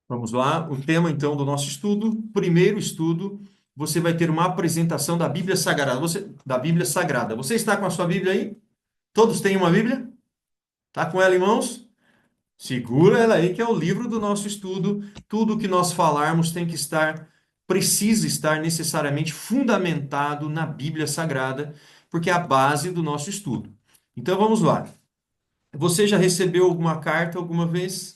Vamos lá, o tema então do nosso estudo, primeiro estudo, você vai ter uma apresentação da Bíblia Sagrada. Da Bíblia Sagrada. Você está com a sua Bíblia aí? Todos têm uma Bíblia? Tá com ela em mãos? Segura ela aí, que é o livro do nosso estudo. Tudo que nós falarmos tem que estar, precisa estar necessariamente fundamentado na Bíblia Sagrada, porque é a base do nosso estudo. Então vamos lá. Você já recebeu alguma carta alguma vez?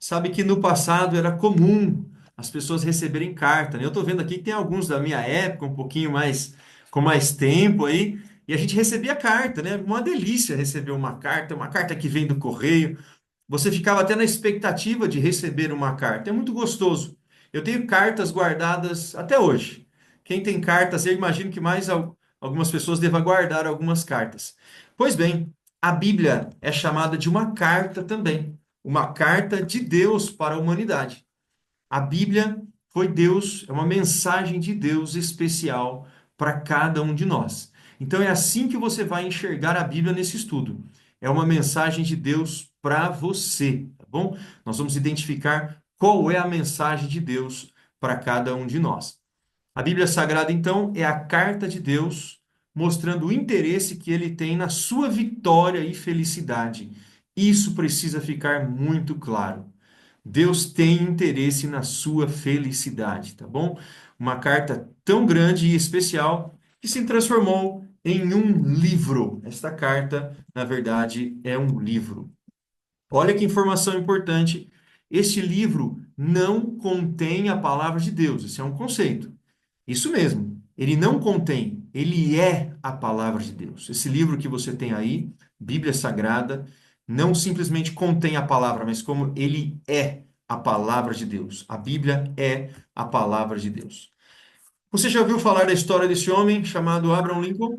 Sabe que no passado era comum as pessoas receberem carta, né? Eu estou vendo aqui que tem alguns da minha época, um pouquinho mais, com mais tempo aí, e a gente recebia carta, né? Uma delícia receber uma carta que vem do correio. Você ficava até na expectativa de receber uma carta. É muito gostoso. Eu tenho cartas guardadas até hoje. Quem tem cartas, eu imagino que algumas pessoas devam guardar algumas cartas. Pois bem, a Bíblia é chamada de uma carta também, uma carta de Deus para a humanidade. A Bíblia foi Deus, é uma mensagem de Deus especial para cada um de nós. Então é assim que você vai enxergar a Bíblia nesse estudo. É uma mensagem de Deus para você, tá bom? Nós vamos identificar qual é a mensagem de Deus para cada um de nós. A Bíblia Sagrada, então, é a carta de Deus mostrando o interesse que ele tem na sua vitória e felicidade. Isso precisa ficar muito claro. Deus tem interesse na sua felicidade, tá bom? Uma carta tão grande e especial que se transformou em um livro. Esta carta, na verdade, é um livro. Olha que informação importante. Este livro não contém a palavra de Deus. Isso é um conceito. Isso mesmo. Ele não contém, ele é a palavra de Deus. Esse livro que você tem aí, Bíblia Sagrada, não simplesmente contém a palavra, mas como ele é a palavra de Deus. A Bíblia é a palavra de Deus. Você já ouviu falar da história desse homem chamado Abraham Lincoln?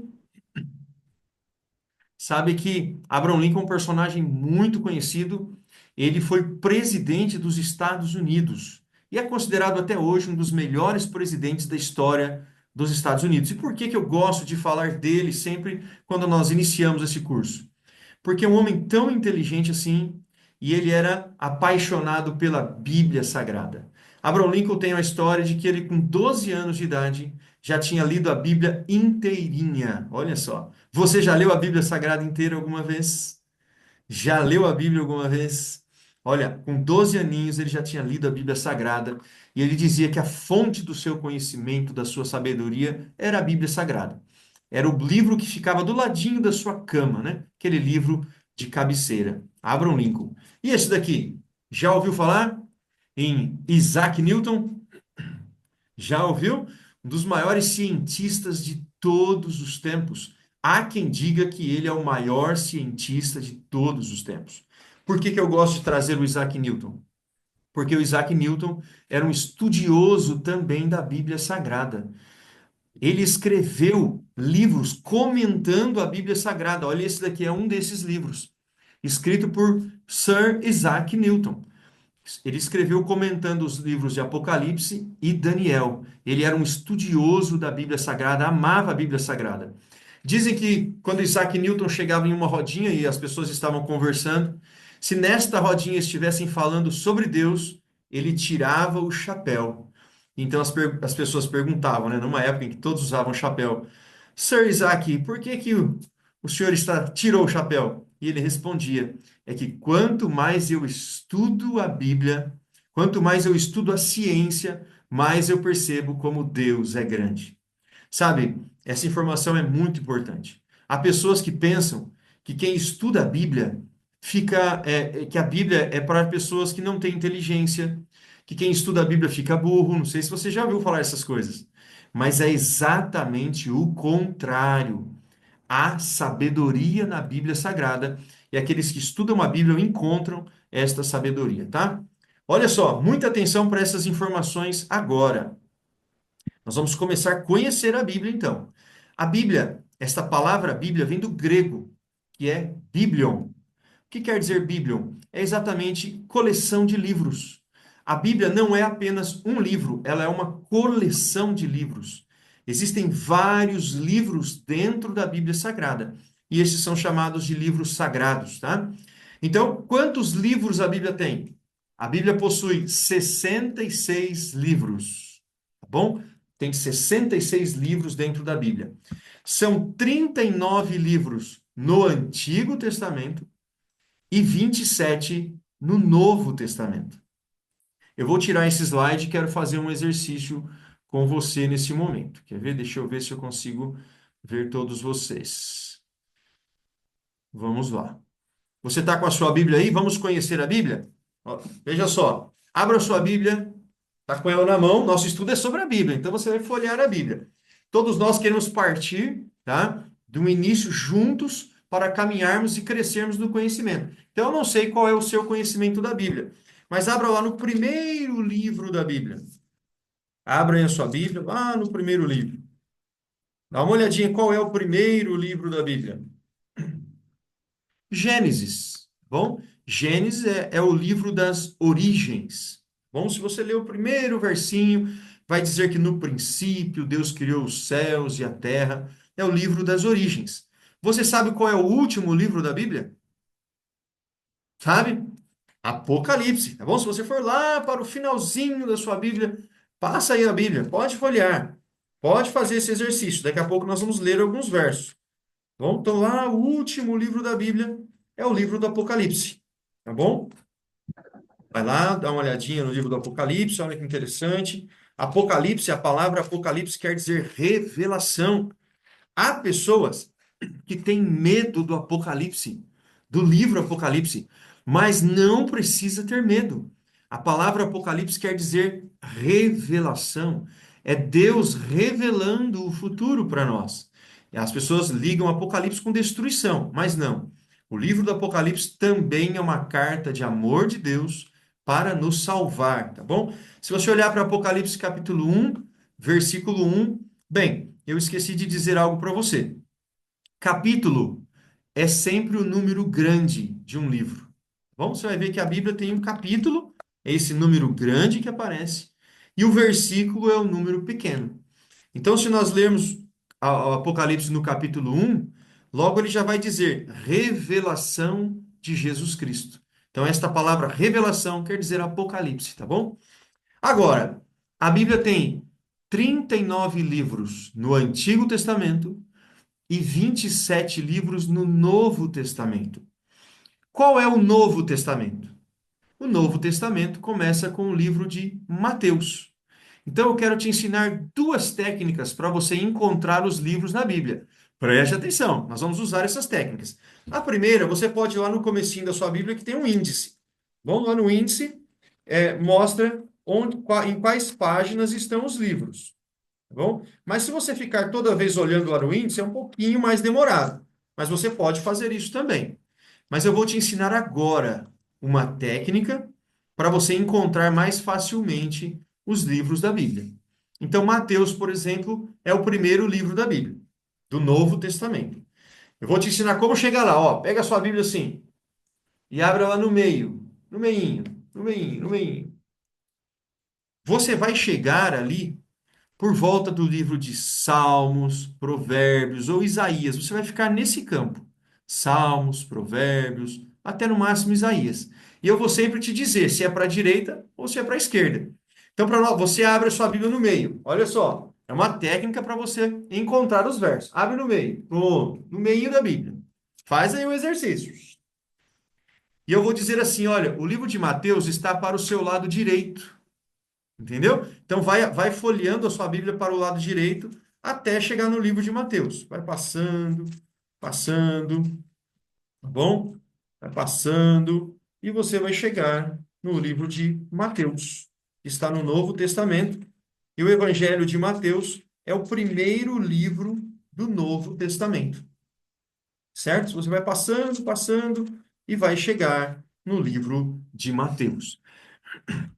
Sabe que Abraham Lincoln é um personagem muito conhecido. Ele foi presidente dos Estados Unidos e é considerado até hoje um dos melhores presidentes da história dos Estados Unidos. E por que que eu gosto de falar dele sempre quando nós iniciamos esse curso? Porque é um homem tão inteligente assim, e ele era apaixonado pela Bíblia Sagrada. Abraham Lincoln tem a história de que ele, com 12 anos de idade, já tinha lido a Bíblia inteirinha. Olha só. Você já leu a Bíblia Sagrada inteira alguma vez? Já leu a Bíblia alguma vez? Olha, com 12 aninhos ele já tinha lido a Bíblia Sagrada e ele dizia que a fonte do seu conhecimento, da sua sabedoria, era a Bíblia Sagrada. Era o livro que ficava do ladinho da sua cama, né? Aquele livro de cabeceira. Abraham Lincoln. E esse daqui? Já ouviu falar em Isaac Newton? Já ouviu? Um dos maiores cientistas de todos os tempos. Há quem diga que ele é o maior cientista de todos os tempos. Por que que eu gosto de trazer o Isaac Newton? Porque o Isaac Newton era um estudioso também da Bíblia Sagrada. Ele escreveu livros comentando a Bíblia Sagrada. Olha, esse daqui é um desses livros, escrito por Sir Isaac Newton. Ele escreveu comentando os livros de Apocalipse e Daniel. Ele era um estudioso da Bíblia Sagrada, amava a Bíblia Sagrada. Dizem que quando Isaac Newton chegava em uma rodinha e as pessoas estavam conversando, se nesta rodinha estivessem falando sobre Deus, ele tirava o chapéu. Então as pessoas perguntavam, né, numa época em que todos usavam chapéu, Sir Isaac, por que que o senhor tirou o chapéu? E ele respondia, é que quanto mais eu estudo a Bíblia, quanto mais eu estudo a ciência, mais eu percebo como Deus é grande. Sabe, essa informação é muito importante. Há pessoas que pensam que quem estuda a Bíblia que a Bíblia é para pessoas que não têm inteligência, que quem estuda a Bíblia fica burro. Não sei se você já ouviu falar essas coisas, mas é exatamente o contrário. Há sabedoria na Bíblia Sagrada e aqueles que estudam a Bíblia encontram esta sabedoria, tá? Olha só, muita atenção para essas informações agora. Nós vamos começar a conhecer a Bíblia, então. A Bíblia, esta palavra Bíblia vem do grego, que é biblion. O que quer dizer biblion? É exatamente coleção de livros. A Bíblia não é apenas um livro, ela é uma coleção de livros. Existem vários livros dentro da Bíblia Sagrada, e esses são chamados de livros sagrados, tá? Então, quantos livros a Bíblia tem? A Bíblia possui 66 livros, tá bom? Tem 66 livros dentro da Bíblia. São 39 livros no Antigo Testamento e 27 no Novo Testamento. Eu vou tirar esse slide e quero fazer um exercício com você nesse momento. Quer ver? Deixa eu ver se eu consigo ver todos vocês. Vamos lá. Você está com a sua Bíblia aí? Vamos conhecer a Bíblia? Ó, veja só. Abra a sua Bíblia. Está com ela na mão. Nosso estudo é sobre a Bíblia, então você vai folhear a Bíblia. Todos nós queremos partir, tá, do início juntos para caminharmos e crescermos no conhecimento. Então eu não sei qual é o seu conhecimento da Bíblia, mas abra lá no primeiro livro da Bíblia. Abra aí a sua Bíblia, lá no primeiro livro. Dá uma olhadinha qual é o primeiro livro da Bíblia. Gênesis. Bom, Gênesis é o livro das origens. Bom, se você ler o primeiro versinho, vai dizer que no princípio Deus criou os céus e a terra. É o livro das origens. Você sabe qual é o último livro da Bíblia? Sabe? Apocalipse, tá bom? Se você for lá para o finalzinho da sua Bíblia, passa aí a Bíblia, pode folhear, pode fazer esse exercício. Daqui a pouco nós vamos ler alguns versos. Tá bom? Então, lá, o último livro da Bíblia é o livro do Apocalipse, tá bom? Vai lá, dá uma olhadinha no livro do Apocalipse, olha que interessante. Apocalipse, a palavra Apocalipse quer dizer revelação. Há pessoas que têm medo do Apocalipse, do livro Apocalipse, mas não precisa ter medo. A palavra Apocalipse quer dizer revelação. É Deus revelando o futuro para nós. E as pessoas ligam Apocalipse com destruição, mas não. O livro do Apocalipse também é uma carta de amor de Deus para nos salvar, tá bom? Se você olhar para Apocalipse capítulo 1, versículo 1, bem, eu esqueci de dizer algo para você. Capítulo é sempre o número grande de um livro. Bom, você vai ver que a Bíblia tem um capítulo, é esse número grande que aparece, e o versículo é o número pequeno. Então, se nós lermos o Apocalipse no capítulo 1, logo ele já vai dizer revelação de Jesus Cristo. Então, esta palavra revelação quer dizer Apocalipse, tá bom? Agora, a Bíblia tem 39 livros no Antigo Testamento e 27 livros no Novo Testamento. Qual é o Novo Testamento? O Novo Testamento começa com o livro de Mateus. Então eu quero te ensinar duas técnicas para você encontrar os livros na Bíblia. Preste atenção, nós vamos usar essas técnicas. A primeira, você pode ir lá no comecinho da sua Bíblia que tem um índice. Vamos lá no índice, mostra em quais páginas estão os livros. Tá bom? Mas se você ficar toda vez olhando lá no índice, é um pouquinho mais demorado. Mas você pode fazer isso também. Mas eu vou te ensinar agora uma técnica para você encontrar mais facilmente os livros da Bíblia. Então, Mateus, por exemplo, é o primeiro livro da Bíblia, do Novo Testamento. Eu vou te ensinar como chegar lá. Ó, pega a sua Bíblia assim e abre ela no meio, no meinho, no meinho, no meinho. Você vai chegar ali por volta do livro de Salmos, Provérbios ou Isaías. Você vai ficar nesse campo. Salmos, Provérbios, até no máximo Isaías. E eu vou sempre te dizer se é para a direita ou se é para a esquerda. Então, você abre a sua Bíblia no meio. Olha só, é uma técnica para você encontrar os versos. Abre no meio. Pronto, no meio da Bíblia. Faz aí o exercício. E eu vou dizer assim, olha, o livro de Mateus está para o seu lado direito. Entendeu? Então vai folheando a sua Bíblia para o lado direito até chegar no livro de Mateus. Vai passando, passando, tá bom? Vai passando e você vai chegar no livro de Mateus, que está no Novo Testamento. E o Evangelho de Mateus é o primeiro livro do Novo Testamento. Certo? Você vai passando, passando e vai chegar no livro de Mateus.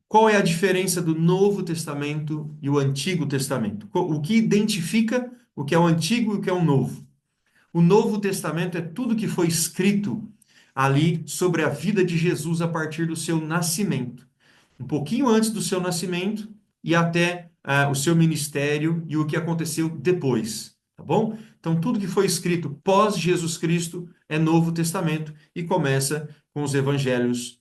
Qual é a diferença do Novo Testamento e o Antigo Testamento? O que identifica o que é o Antigo e o que é o Novo? O Novo Testamento é tudo que foi escrito ali sobre a vida de Jesus a partir do seu nascimento. Um pouquinho antes do seu nascimento e até o seu ministério e o que aconteceu depois, tá bom? Então, tudo que foi escrito pós Jesus Cristo é Novo Testamento e começa com os evangelhos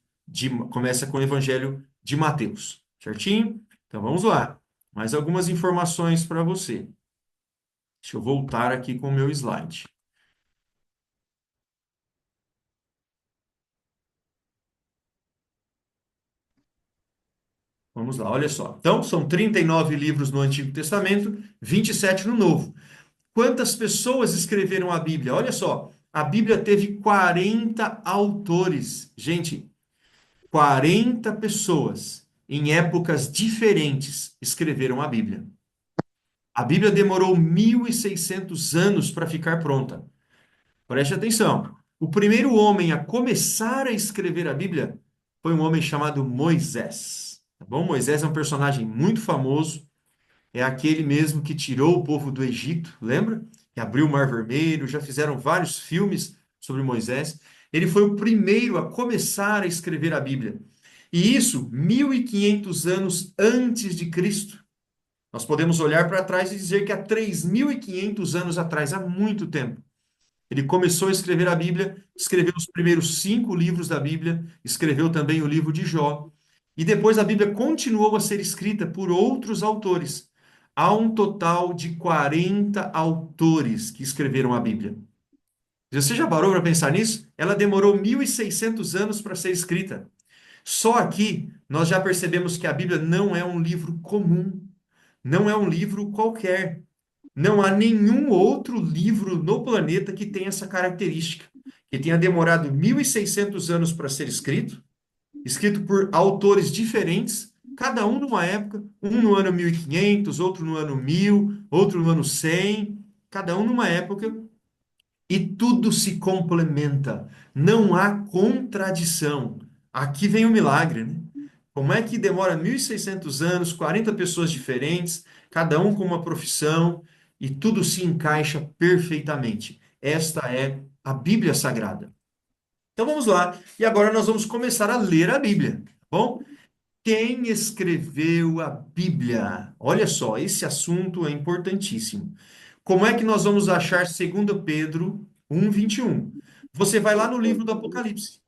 começa com o Evangelho de Mateus, certinho? Então vamos lá. Mais algumas informações para você. Deixa eu voltar aqui com o meu slide. Vamos lá, olha só. Então, são 39 livros no Antigo Testamento, 27 no Novo. Quantas pessoas escreveram a Bíblia? Olha só, a Bíblia teve 40 autores. Gente, 40 pessoas em épocas diferentes escreveram a Bíblia. A Bíblia demorou 1.600 anos para ficar pronta. Preste atenção. O primeiro homem a começar a escrever a Bíblia foi um homem chamado Moisés. Tá bom? Moisés é um personagem muito famoso. É aquele mesmo que tirou o povo do Egito, lembra? Que abriu o Mar Vermelho. Já fizeram vários filmes sobre Moisés. Ele foi o primeiro a começar a escrever a Bíblia. E isso 1.500 anos antes de Cristo. Nós podemos olhar para trás e dizer que há 3.500 anos atrás, há muito tempo, ele começou a escrever a Bíblia, escreveu os primeiros 5 livros da Bíblia, escreveu também o livro de Jó. E depois a Bíblia continuou a ser escrita por outros autores. Há um total de 40 autores que escreveram a Bíblia. Você já parou para pensar nisso? Ela demorou 1.600 anos para ser escrita. Só aqui nós já percebemos que a Bíblia não é um livro comum, não é um livro qualquer. Não há nenhum outro livro no planeta que tenha essa característica, que tenha demorado 1.600 anos para ser escrito, escrito por autores diferentes, cada um numa época, um no ano 1500, outro no ano 1000, outro no ano 100, cada um numa época, e tudo se complementa. Não há contradição. Aqui vem o milagre, né? Como é que demora 1.600 anos, 40 pessoas diferentes, cada um com uma profissão, e tudo se encaixa perfeitamente? Esta é a Bíblia Sagrada. Então vamos lá. E agora nós vamos começar a ler a Bíblia, tá bom? Quem escreveu a Bíblia? Olha só, esse assunto é importantíssimo. Como é que nós vamos achar 2 Pedro 1:21? Você vai lá no livro do Apocalipse.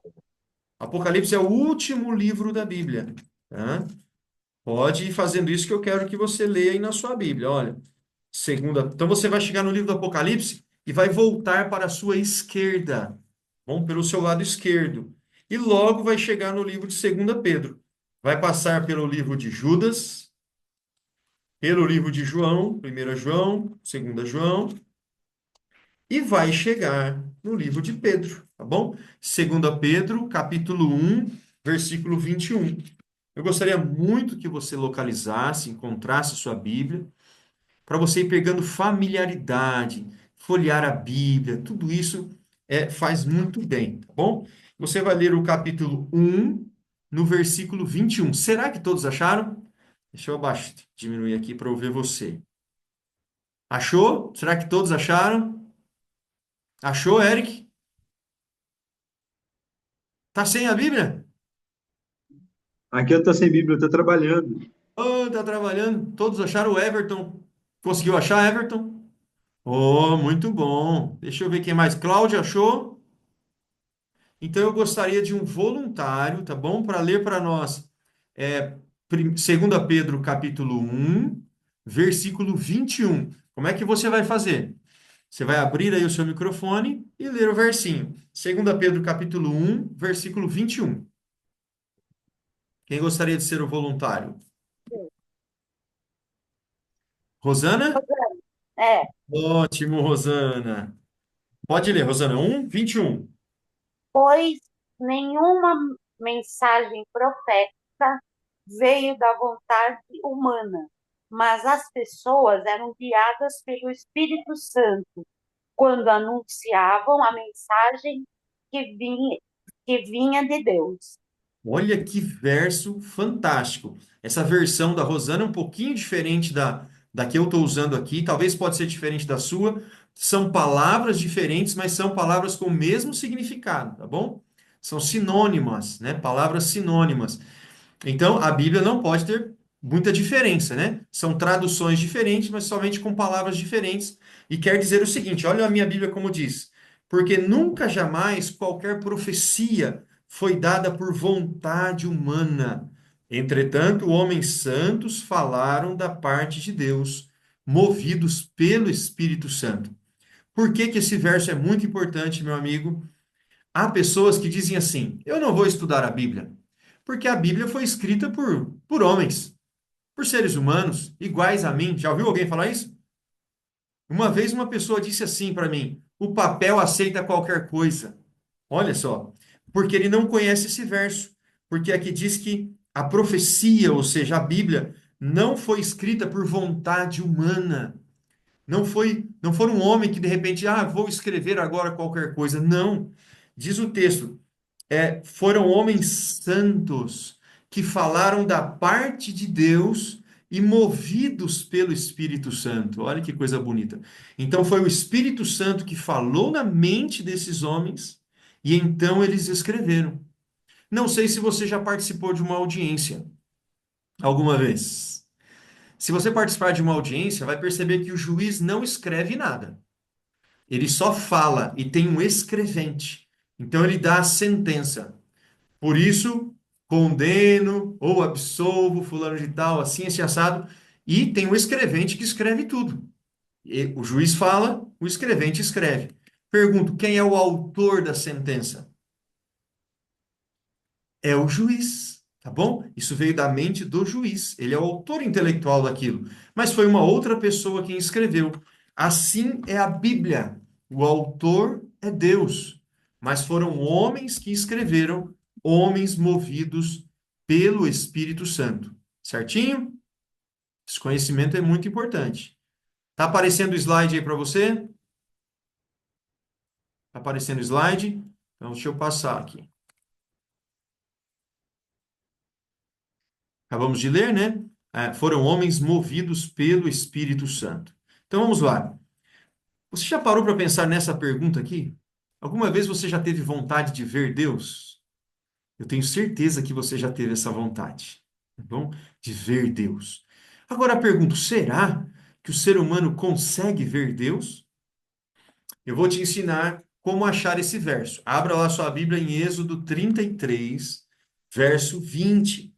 Apocalipse é o último livro da Bíblia, tá? Pode ir fazendo isso que eu quero que você leia aí na sua Bíblia. Olha, então você vai chegar no livro do Apocalipse e vai voltar para a sua esquerda. Bom, pelo seu lado esquerdo. E logo vai chegar no livro de 2 Pedro. Vai passar pelo livro de Judas, pelo livro de João, 1 João, 2 João, e vai chegar no livro de Pedro, tá bom? 2 Pedro, capítulo 1, versículo 21. Eu gostaria muito que você localizasse, encontrasse sua Bíblia, para você ir pegando familiaridade, folhear a Bíblia, tudo isso faz muito bem, tá bom? Você vai ler o capítulo 1, no versículo 21. Será que todos acharam? Deixa eu diminuir aqui para eu ver você. Achou? Será que todos acharam? Achou, Eric? Tá sem a Bíblia? Aqui eu tô sem Bíblia, eu tô trabalhando. Oh, tá trabalhando. Todos acharam o Everton? Conseguiu achar, Everton? Oh, muito bom. Deixa eu ver quem mais. Cláudia achou? Então eu gostaria de um voluntário, tá bom? Para ler para nós. 2 Pedro, capítulo 1, versículo 21. Como é que você vai fazer? Você vai abrir aí o seu microfone e ler o versinho. 2 Pedro, capítulo 1, versículo 21. Quem gostaria de ser o voluntário? Rosana? É, Ótimo, Rosana. Pode ler, Rosana. 1:21. pois nenhuma mensagem profética veio da vontade humana, mas as pessoas eram guiadas pelo Espírito Santo quando anunciavam a mensagem que vinha de Deus. Olha que verso fantástico. Essa versão da Rosana é um pouquinho diferente da que eu estou usando aqui. Talvez pode ser diferente da sua. São palavras diferentes, mas são palavras com o mesmo significado, tá bom? São sinônimas, né? Palavras sinônimas. Então, a Bíblia não pode ter muita diferença, né? São traduções diferentes, mas somente com palavras diferentes. E quer dizer o seguinte: olha a minha Bíblia como diz. Porque nunca jamais qualquer profecia foi dada por vontade humana. Entretanto, homens santos falaram da parte de Deus, movidos pelo Espírito Santo. Por que que esse verso é muito importante, meu amigo? Há pessoas que dizem assim: eu não vou estudar a Bíblia, porque a Bíblia foi escrita por homens, por seres humanos, iguais a mim. Já ouviu alguém falar isso? Uma vez uma pessoa disse assim para mim: o papel aceita qualquer coisa. Olha só, porque ele não conhece esse verso, porque aqui diz que a profecia, ou seja, a Bíblia, não foi escrita por vontade humana. Não foi um homem que de repente, vou escrever agora qualquer coisa. Não. Diz o texto, foram homens santos que falaram da parte de Deus e movidos pelo Espírito Santo. Olha que coisa bonita. Então foi o Espírito Santo que falou na mente desses homens e então eles escreveram. Não sei se você já participou de uma audiência alguma vez. Se você participar de uma audiência, vai perceber que o juiz não escreve nada. Ele só fala e tem um escrevente. Então ele dá a sentença. Por isso, condeno ou absolvo fulano de tal, assim, esse assado. E tem o escrevente que escreve tudo. E o juiz fala, o escrevente escreve. Pergunto, quem é o autor da sentença? É o juiz, tá bom? Isso veio da mente do juiz. Ele é o autor intelectual daquilo. Mas foi uma outra pessoa quem escreveu. Assim é a Bíblia. O autor é Deus. Mas foram homens que escreveram, homens movidos pelo Espírito Santo. Certinho? Esse conhecimento é muito importante. Tá aparecendo o slide aí para você? Tá aparecendo o slide? Então, deixa eu passar aqui. Acabamos de ler, né? Foram homens movidos pelo Espírito Santo. Então vamos lá. Você já parou para pensar nessa pergunta aqui? Alguma vez você já teve vontade de ver Deus? Eu tenho certeza que você já teve essa vontade, tá bom? De ver Deus. Agora eu pergunto, será que o ser humano consegue ver Deus? Eu vou te ensinar como achar esse verso. Abra lá sua Bíblia em Êxodo 33, verso 20.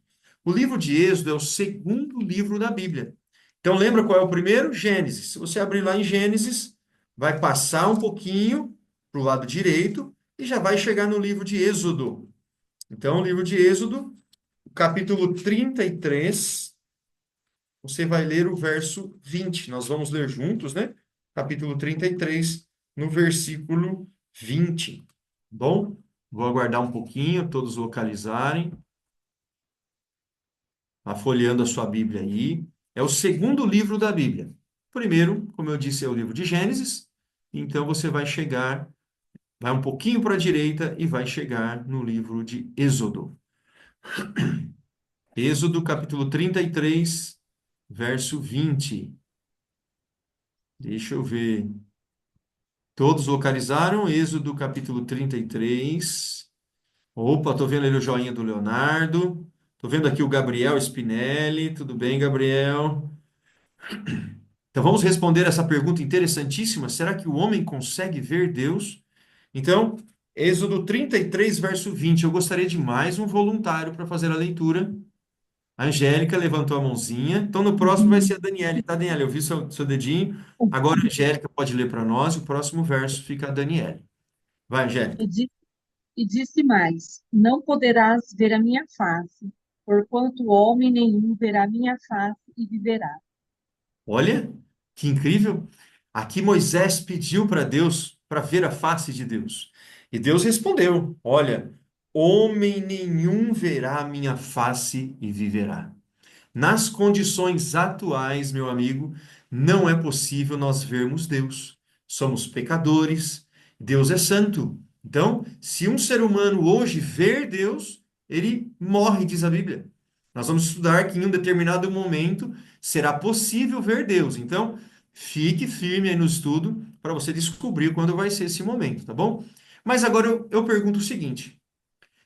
O livro de Êxodo é o segundo livro da Bíblia. Então, lembra qual é o primeiro? Gênesis. Se você abrir lá em Gênesis, vai passar um pouquinho para o lado direito e já vai chegar no livro de Êxodo. Então, o livro de Êxodo, capítulo 33, você vai ler o verso 20. Nós vamos ler juntos, né? Capítulo 33, no versículo 20. Bom, vou aguardar um pouquinho, todos localizarem. Tá folheando a sua Bíblia aí. É o segundo livro da Bíblia. Primeiro, como eu disse, é o livro de Gênesis. Então você vai chegar, vai um pouquinho para a direita e vai chegar no livro de Êxodo. Êxodo, capítulo 33, verso 20. Deixa eu ver. Todos localizaram? Êxodo, capítulo 33. Opa, tô vendo ali o joinha do Leonardo. Tô vendo aqui o Gabriel Spinelli. Tudo bem, Gabriel? Então vamos responder essa pergunta interessantíssima: será que o homem consegue ver Deus? Então, Êxodo 33, verso 20. Eu gostaria de mais um voluntário para fazer a leitura. A Angélica levantou a mãozinha. Então, no próximo vai ser a Daniele, tá, Daniele? Eu vi seu dedinho. Agora a Angélica pode ler para nós. O próximo verso fica a Daniele. Vai, Angélica. E, di- e disse mais: Não poderás ver a minha face, porquanto homem nenhum verá a minha face e viverá. Olha, que incrível. Aqui Moisés pediu para Deus para ver a face de Deus. E Deus respondeu: Olha, homem nenhum verá a minha face e viverá. Nas condições atuais, meu amigo, não é possível nós vermos Deus. Somos pecadores, Deus é santo. Então, se um ser humano hoje ver Deus, ele morre, diz a Bíblia. Nós vamos estudar que em um determinado momento será possível ver Deus. Então, fique firme aí no estudo para você descobrir quando vai ser esse momento, tá bom? Mas agora eu pergunto o seguinte: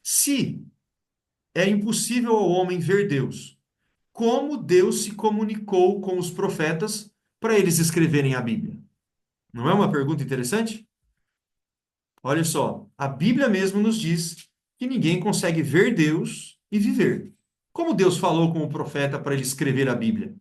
se é impossível ao homem ver Deus, como Deus se comunicou com os profetas para eles escreverem a Bíblia? Não é uma pergunta interessante? Olha só, a Bíblia mesmo nos diz que ninguém consegue ver Deus e viver. Como Deus falou com o profeta para ele escrever a Bíblia?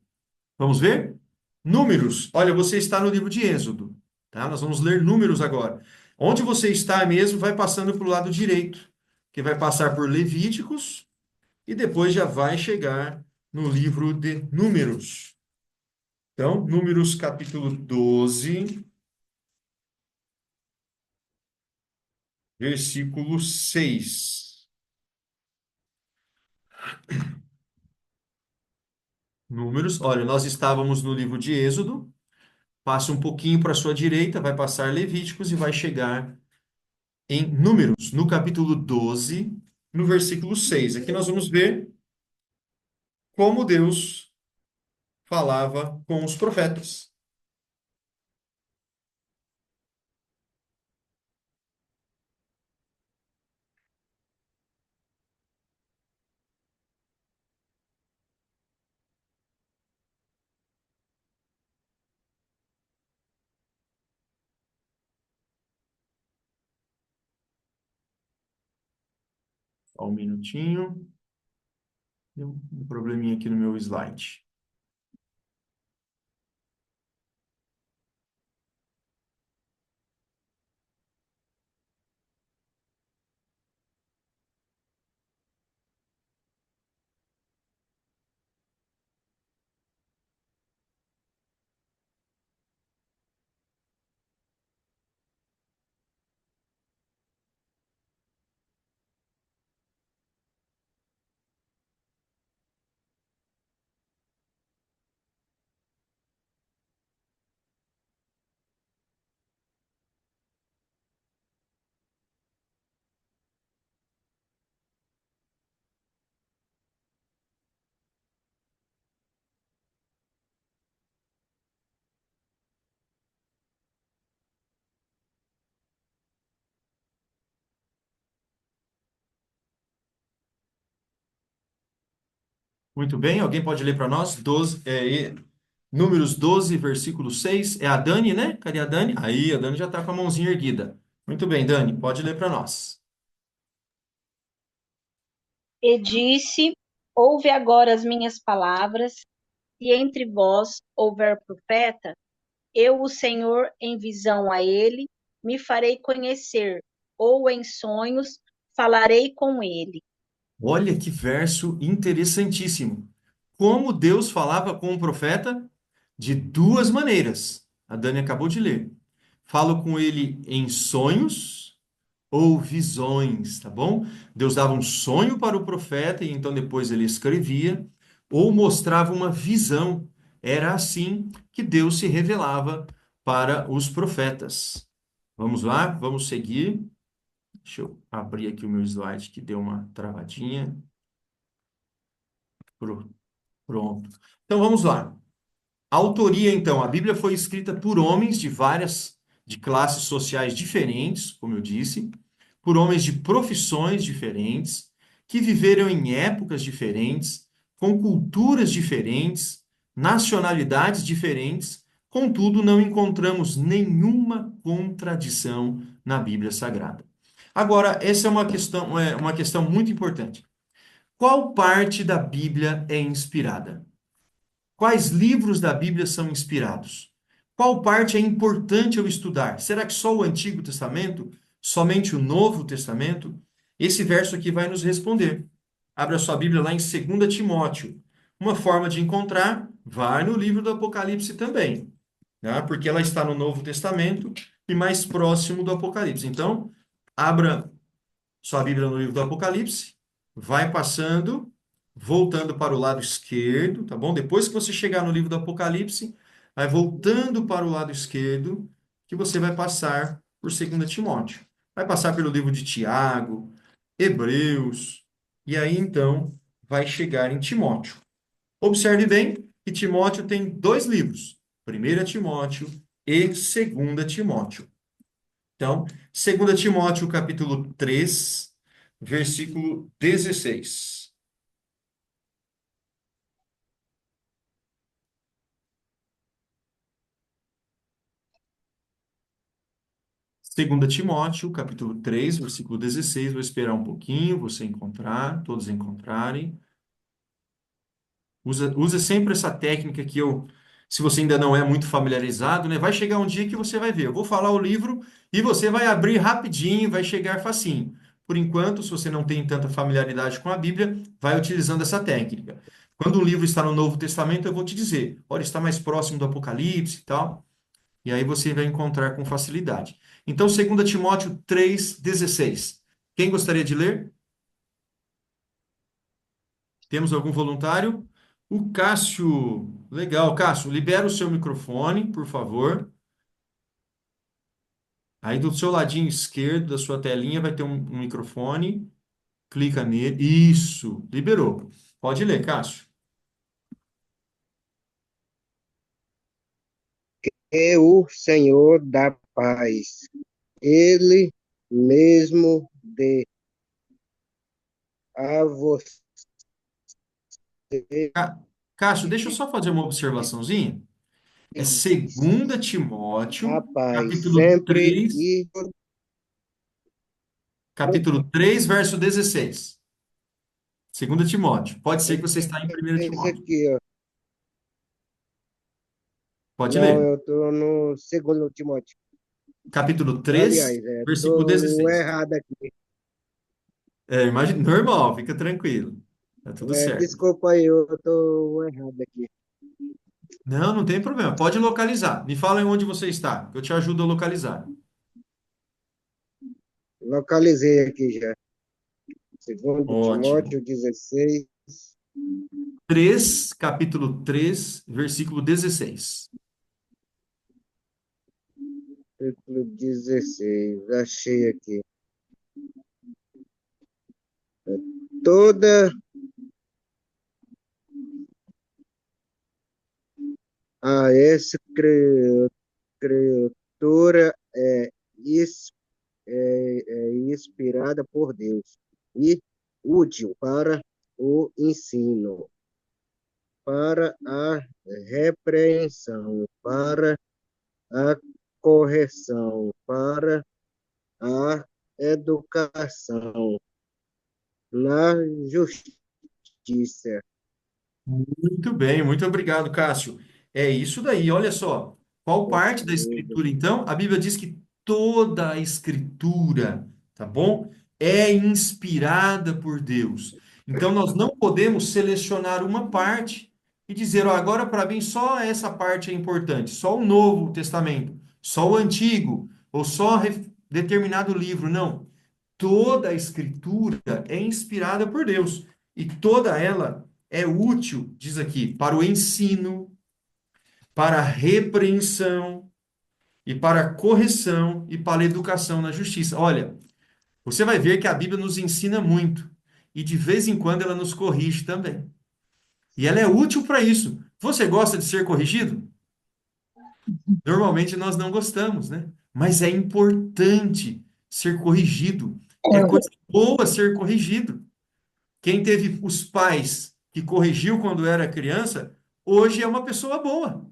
Vamos ver? Números. Olha, você está no livro de Êxodo, tá? Nós vamos ler números agora. Onde você está mesmo, vai passando para o lado direito, que vai passar por Levíticos e depois já vai chegar no livro de Números. Então, Números capítulo 12, versículo 6. Números, olha, nós estávamos no livro de Êxodo, passa um pouquinho para a sua direita, vai passar Levíticos e vai chegar em Números, no capítulo 12, no versículo 6. Aqui nós vamos ver como Deus falava com os profetas. Só um minutinho. Deu um probleminha aqui no meu slide. Muito bem, alguém pode ler para nós? 12, Números 12, versículo 6. É a Dani, né? Cadê a Dani? Aí, a Dani já está com a mãozinha erguida. Muito bem, Dani, pode ler para nós. E disse: Ouve agora as minhas palavras, se entre vós houver profeta, eu, o Senhor, em visão a ele, me farei conhecer, ou em sonhos falarei com ele. Olha que verso interessantíssimo. Como Deus falava com o profeta? De duas maneiras. A Dani acabou de ler. Falo com ele em sonhos ou visões, tá bom? Deus dava um sonho para o profeta e então depois ele escrevia, ou mostrava uma visão. Era assim que Deus se revelava para os profetas. Vamos lá, vamos seguir. Deixa eu abrir aqui o meu slide que deu uma travadinha. Pronto. Então vamos lá. A autoria, então, a Bíblia foi escrita por homens de classes sociais diferentes, como eu disse, por homens de profissões diferentes, que viveram em épocas diferentes, com culturas diferentes, nacionalidades diferentes, contudo, não encontramos nenhuma contradição na Bíblia Sagrada. Agora, essa é uma questão muito importante. Qual parte da Bíblia é inspirada? Quais livros da Bíblia são inspirados? Qual parte é importante eu estudar? Será que só o Antigo Testamento? Somente o Novo Testamento? Esse verso aqui vai nos responder. Abra sua Bíblia lá em 2 Timóteo. Uma forma de encontrar, vai no livro do Apocalipse também, né? Porque ela está no Novo Testamento e mais próximo do Apocalipse. Então, abra sua Bíblia no livro do Apocalipse, vai passando, voltando para o lado esquerdo, tá bom? Depois que você chegar no livro do Apocalipse, vai voltando para o lado esquerdo, que você vai passar por 2 Timóteo. Vai passar pelo livro de Tiago, Hebreus, e aí então vai chegar em Timóteo. Observe bem que Timóteo tem dois livros, 1 Timóteo e 2 Timóteo. Então, 2 Timóteo, capítulo 3, versículo 16. Segunda Timóteo, capítulo 3, versículo 16. Vou esperar um pouquinho, você encontrar, todos encontrarem. Usa sempre essa técnica que se você ainda não é muito familiarizado, né? Vai chegar um dia que você vai ver. Eu vou falar o livro e você vai abrir rapidinho, vai chegar facinho. Por enquanto, se você não tem tanta familiaridade com a Bíblia, vai utilizando essa técnica. Quando um livro está no Novo Testamento, eu vou te dizer, olha, está mais próximo do Apocalipse e tal, e aí você vai encontrar com facilidade. Então, 2 Timóteo 3,16. Quem gostaria de ler? Temos algum voluntário? O Cássio. Legal, Cássio, libera o seu microfone, por favor. Aí do seu ladinho esquerdo da sua telinha vai ter um microfone. Clica nele. Isso, liberou. Pode ler, Cássio. É o Senhor da paz. Ele mesmo dê a você Cá- Cássio, deixa eu só fazer uma observaçãozinha. É 2 a Timóteo, paz capítulo sempre 3, e capítulo 3, verso 16. 2 Timóteo. Pode ser que você está em 1 esse Timóteo. aqui, ó. Pode Não, ler. eu estou no segundo Timóteo. Capítulo 3, Aliás, versículo estou 16. errado aqui. Imagina, normal, fica tranquilo. Tá tudo certo. Desculpa aí, eu estou errado aqui. Não, não tem problema. Pode localizar. Me fala em onde você está, que eu te ajudo a localizar. Localizei aqui já. Segundo Ótimo. Timóteo 16, 3, capítulo 3, versículo 16. versículo 16. Achei aqui. Toda a essa criatura é inspirada por Deus e útil para o ensino, para a repreensão, para a correção, para a educação na justiça. Muito bem, muito obrigado, Cássio. É isso daí, olha só. Qual parte da Escritura, então? A Bíblia diz que toda a Escritura, tá bom? É inspirada por Deus. Então, nós não podemos selecionar uma parte e dizer, ó, agora para mim só essa parte é importante, só o Novo Testamento, só o Antigo, ou só determinado livro. Não. Toda a Escritura é inspirada por Deus. E toda ela é útil, diz aqui, para o ensino, para a repreensão e para a correção e para a educação na justiça. Olha, você vai ver que a Bíblia nos ensina muito e de vez em quando ela nos corrige também. E ela é útil para isso. Você gosta de ser corrigido? Normalmente nós não gostamos, né? Mas é importante ser corrigido. É coisa boa ser corrigido. Quem teve os pais que corrigiu quando era criança, hoje é uma pessoa boa.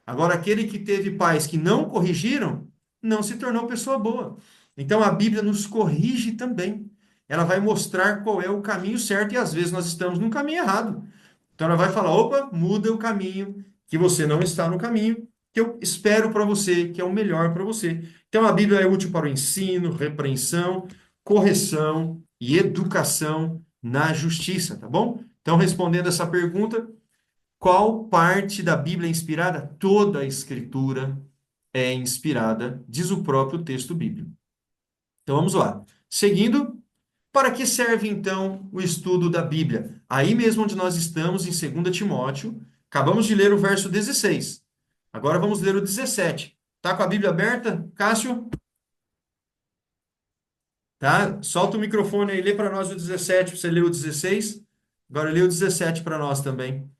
Agora, aquele que teve pais que não corrigiram, não se tornou pessoa boa. Então, a Bíblia nos corrige também. Ela vai mostrar qual é o caminho certo e às vezes nós estamos no caminho errado. Então, ela vai falar: opa, muda o caminho, que você não está no caminho, que eu espero para você, que é o melhor para você. Então, a Bíblia é útil para o ensino, repreensão, correção e educação na justiça, tá bom? Então, respondendo essa pergunta, qual parte da Bíblia é inspirada? Toda a Escritura é inspirada, diz o próprio texto bíblico. Então vamos lá. Seguindo, para que serve então o estudo da Bíblia? Aí mesmo onde nós estamos, em 2 Timóteo, acabamos de ler o verso 16. Agora vamos ler o 17. Tá com a Bíblia aberta, Cássio? Tá? Solta o microfone aí, lê para nós o 17, você leu o 16. Agora lê o 17 para nós também.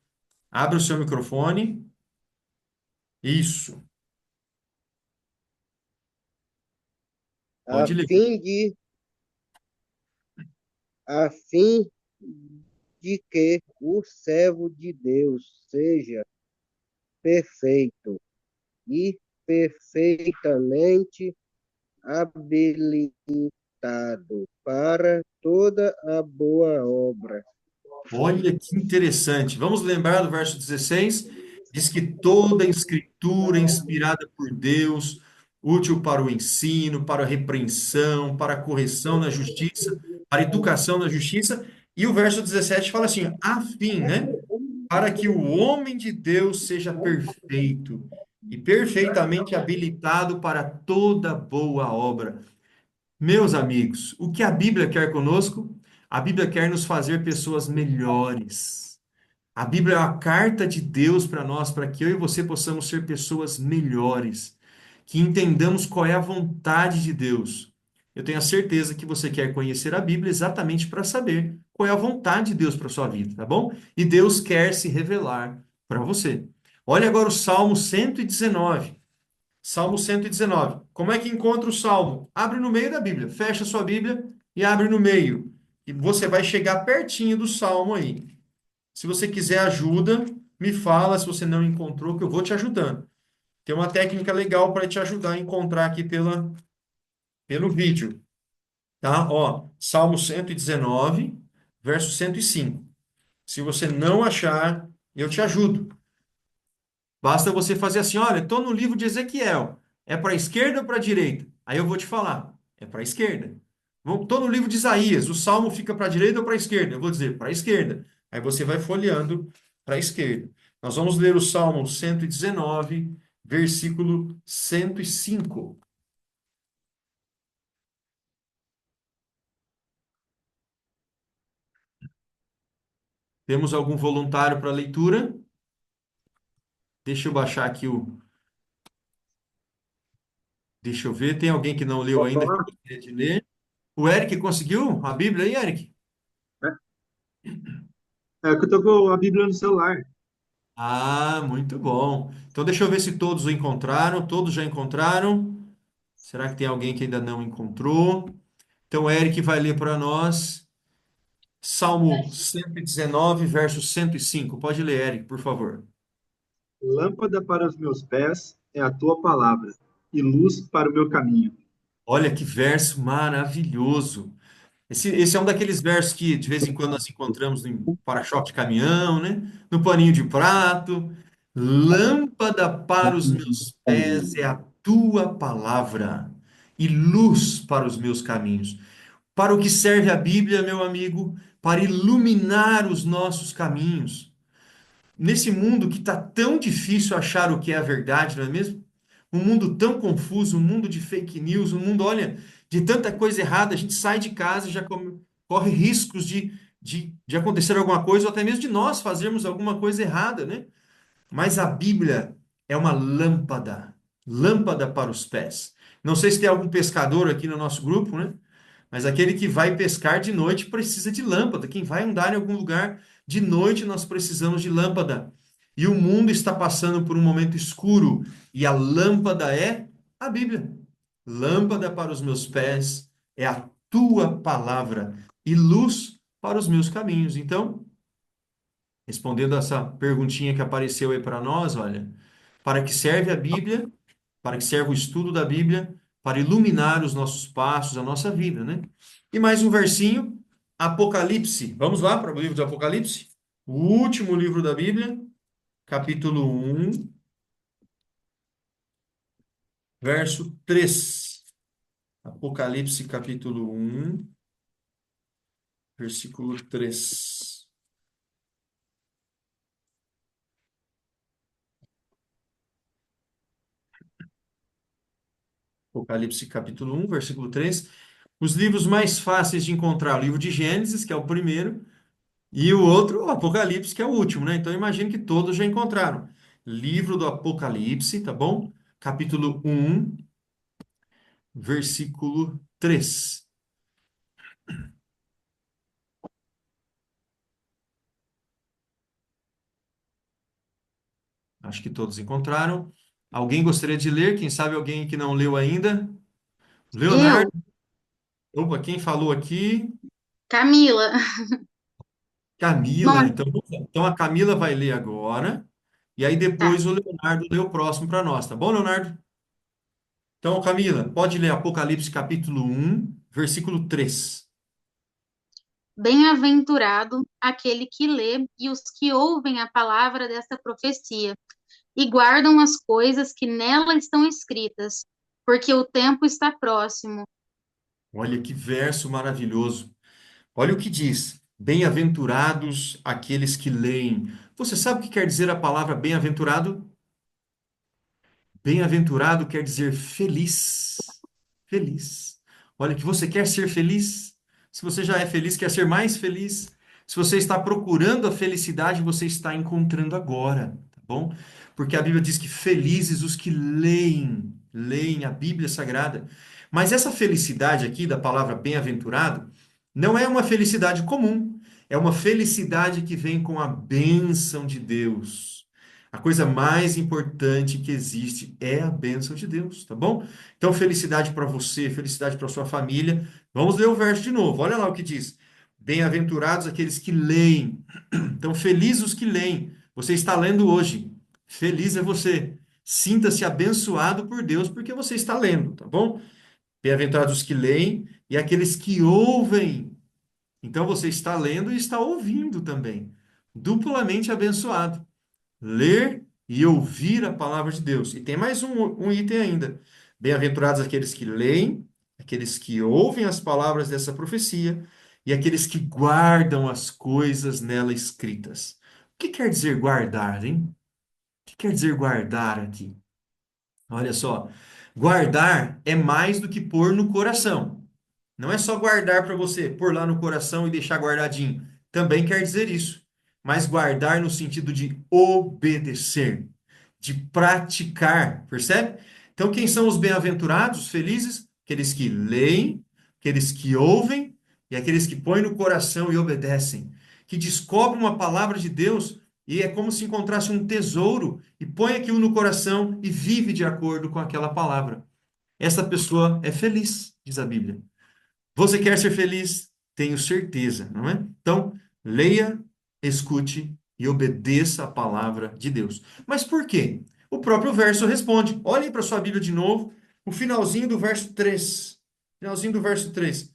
Abre o seu microfone. Isso. a Pode ler. fim de, a fim de que o servo de Deus seja perfeito e perfeitamente habilitado para toda a boa obra. Olha que interessante. Vamos lembrar do verso 16? Diz que toda a escritura é inspirada por Deus, útil para o ensino, para a repreensão, para a correção na justiça, para a educação na justiça. E o verso 17 fala assim, a fim, né? Para que o homem de Deus seja perfeito e perfeitamente habilitado para toda boa obra. Meus amigos, o que a Bíblia quer conosco? A Bíblia quer nos fazer pessoas melhores. A Bíblia é a carta de Deus para nós, para que eu e você possamos ser pessoas melhores, que entendamos qual é a vontade de Deus. Eu tenho a certeza que você quer conhecer a Bíblia exatamente para saber qual é a vontade de Deus para sua vida, tá bom? E Deus quer se revelar para você. Olha agora o Salmo 119. Salmo 119. Como é que encontra o Salmo? Abre no meio da Bíblia. Fecha sua Bíblia e abre no meio. E você vai chegar pertinho do Salmo aí. Se você quiser ajuda, me fala se você não encontrou, que eu vou te ajudando. Tem uma técnica legal para te ajudar a encontrar aqui pelo vídeo. Tá? Ó, Salmo 119, verso 105. Se você não achar, eu te ajudo. Basta você fazer assim, olha, estou no livro de Ezequiel. É para a esquerda ou para a direita? Aí eu vou te falar, é para a esquerda. Estou no livro de Isaías, o salmo fica para a direita ou para a esquerda? Eu vou dizer, para a esquerda. Aí você vai folheando para a esquerda. Nós vamos ler o Salmo 119, versículo 105. Temos algum voluntário para leitura? Deixa eu baixar aqui o. Deixa eu ver, tem alguém que não leu Posso ainda que falar? gostaria de ler? O Eric conseguiu a Bíblia aí, Eric? É que eu tô com a Bíblia no celular. Ah, muito bom. Então deixa eu ver se todos o encontraram. Todos já encontraram? Será que tem alguém que ainda não encontrou? Então, o Eric vai ler para nós Salmo 119, verso 105. Pode ler, Eric, por favor. Lâmpada para os meus pés é a tua palavra, e luz para o meu caminho. Olha que verso maravilhoso. Esse é um daqueles versos que de vez em quando nós encontramos em para-choque de caminhão, né? No paninho de prato. Lâmpada para os meus pés é a tua palavra e luz para os meus caminhos. Para o que serve a Bíblia, meu amigo? Para iluminar os nossos caminhos. Nesse mundo que está tão difícil achar o que é a verdade, não é mesmo? Um mundo tão confuso, um mundo de fake news, um mundo, olha, de tanta coisa errada, a gente sai de casa e já corre riscos de acontecer alguma coisa, ou até mesmo de nós fazermos alguma coisa errada, né? Mas a Bíblia é uma lâmpada, lâmpada para os pés. Não sei se tem algum pescador aqui no nosso grupo, né? Mas aquele que vai pescar de noite precisa de lâmpada. Quem vai andar em algum lugar de noite, nós precisamos de lâmpada. E o mundo está passando por um momento escuro, e a lâmpada é a Bíblia. Lâmpada para os meus pés é a tua palavra, e luz para os meus caminhos. Então, respondendo essa perguntinha que apareceu aí para nós, olha, para que serve a Bíblia? Para que serve o estudo da Bíblia? Para iluminar os nossos passos, a nossa vida, né? E mais um versinho, Apocalipse. Vamos lá para o livro do Apocalipse? O último livro da Bíblia, capítulo 1, verso 3. Apocalipse, capítulo 1, versículo 3. Apocalipse, capítulo 1, versículo 3. Os livros mais fáceis de encontrar, o livro de Gênesis, que é o primeiro, e o outro, o Apocalipse, que é o último, né? Então, eu imagino que todos já encontraram. Livro do Apocalipse, tá bom? Capítulo 1, versículo 3. Acho que todos encontraram. Alguém gostaria de ler? Quem sabe alguém que não leu ainda? Eu, Leonardo, opa, quem falou aqui? Camila. Bom, Camila. Então a Camila vai ler agora. E aí tá. depois o Leonardo lê o próximo para nós, tá bom, Leonardo? Então, Camila, pode ler Apocalipse capítulo 1, versículo 3. Bem-aventurado aquele que lê e os que ouvem a palavra desta profecia e guardam as coisas que nela estão escritas, porque o tempo está próximo. Olha que verso maravilhoso. Olha o que diz: bem-aventurados aqueles que leem. Você sabe o que quer dizer a palavra bem-aventurado? Bem-aventurado quer dizer feliz. Feliz. Olha, que você quer ser feliz. Se você já é feliz, quer ser mais feliz. Se você está procurando a felicidade, você está encontrando agora, tá bom? Porque a Bíblia diz que felizes os que leem a Bíblia Sagrada. Mas essa felicidade aqui da palavra bem-aventurado não é uma felicidade comum. É uma felicidade que vem com a bênção de Deus. A coisa mais importante que existe é a bênção de Deus, tá bom? Então, felicidade para você, felicidade para sua família. Vamos ler o verso de novo. Olha lá o que diz: bem-aventurados aqueles que leem. Então, felizes os que leem. Você está lendo hoje. Feliz é você. Sinta-se abençoado por Deus porque você está lendo, tá bom? Bem-aventurados os que leem e aqueles que ouvem. Então, você está lendo e está ouvindo também. Duplamente abençoado. Ler e ouvir a palavra de Deus. E tem mais um item ainda. Bem-aventurados aqueles que leem, aqueles que ouvem as palavras dessa profecia e aqueles que guardam as coisas nela escritas. O que quer dizer guardar, hein? O que quer dizer guardar aqui? Olha só, guardar é mais do que pôr no coração. Não é só guardar para você pôr lá no coração e deixar guardadinho. Também quer dizer isso. Mas guardar no sentido de obedecer, de praticar, percebe? Então, quem são os bem-aventurados, felizes? Aqueles que leem, aqueles que ouvem e aqueles que põem no coração e obedecem, que descobrem uma palavra de Deus e é como se encontrasse um tesouro e põe aquilo no coração e vive de acordo com aquela palavra. Essa pessoa é feliz, diz a Bíblia. Você quer ser feliz? Tenho certeza, não é? Então, leia, escute e obedeça a palavra de Deus. Mas por quê? O próprio verso responde. Olhem para sua Bíblia de novo, o finalzinho do verso 3. Finalzinho do verso 3.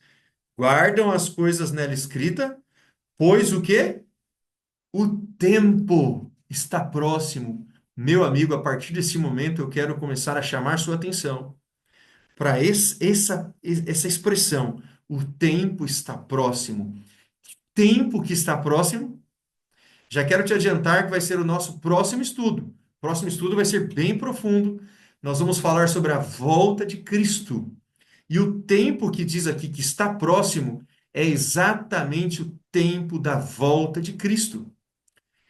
Guardam as coisas nela escrita, pois o quê? O tempo está próximo. Meu amigo, a partir desse momento eu quero começar a chamar sua atenção para essa expressão. O tempo está próximo. Tempo que está próximo. Já quero te adiantar que vai ser o nosso próximo estudo. O próximo estudo vai ser bem profundo. Nós vamos falar sobre a volta de Cristo. E o tempo que diz aqui que está próximo é exatamente o tempo da volta de Cristo.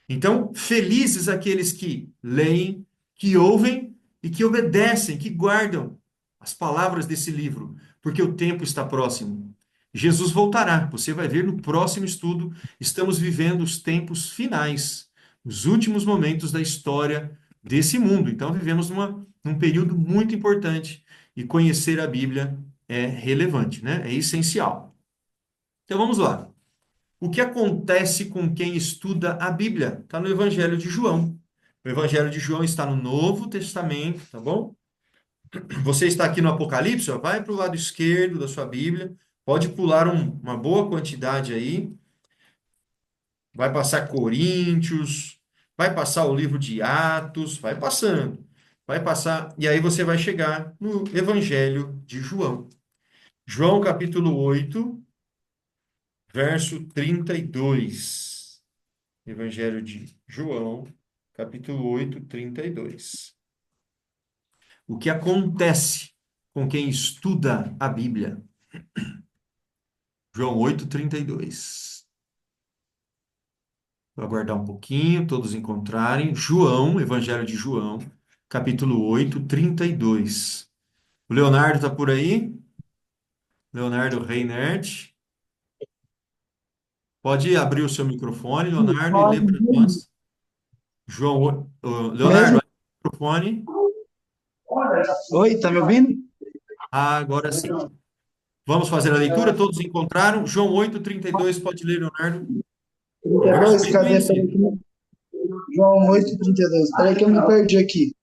Então, felizes aqueles que leem, que ouvem e que obedecem, que guardam as palavras desse livro, porque o tempo está próximo. Jesus voltará. Você vai ver no próximo estudo. Estamos vivendo os tempos finais, os últimos momentos da história desse mundo. Então, vivemos num período muito importante e conhecer a Bíblia é relevante, né? É essencial. Então, vamos lá. O que acontece com quem estuda a Bíblia? Está no Evangelho de João. O Evangelho de João está no Novo Testamento, tá bom? Você está aqui no Apocalipse, ó, vai para o lado esquerdo da sua Bíblia, pode pular uma boa quantidade aí, vai passar Coríntios, vai passar o livro de Atos, vai passar, e aí você vai chegar no Evangelho de João. João capítulo 8, verso 32. Evangelho de João, capítulo 8, 32. O que acontece com quem estuda a Bíblia? João 8, 32. Vou aguardar um pouquinho, todos encontrarem. João, Evangelho de João, capítulo 8, 32. O Leonardo está por aí? Leonardo Reinert. Pode abrir o seu microfone, Leonardo, e ler para nós. Leonardo, Mesmo? abre o microfone. Oi, tá me ouvindo? Agora sim. Vamos fazer a leitura? Todos encontraram? João 8, 32, pode ler, Leonardo. Um verso 32, bem cadê? conhecido. João 8, 32. Peraí que eu me perdi aqui.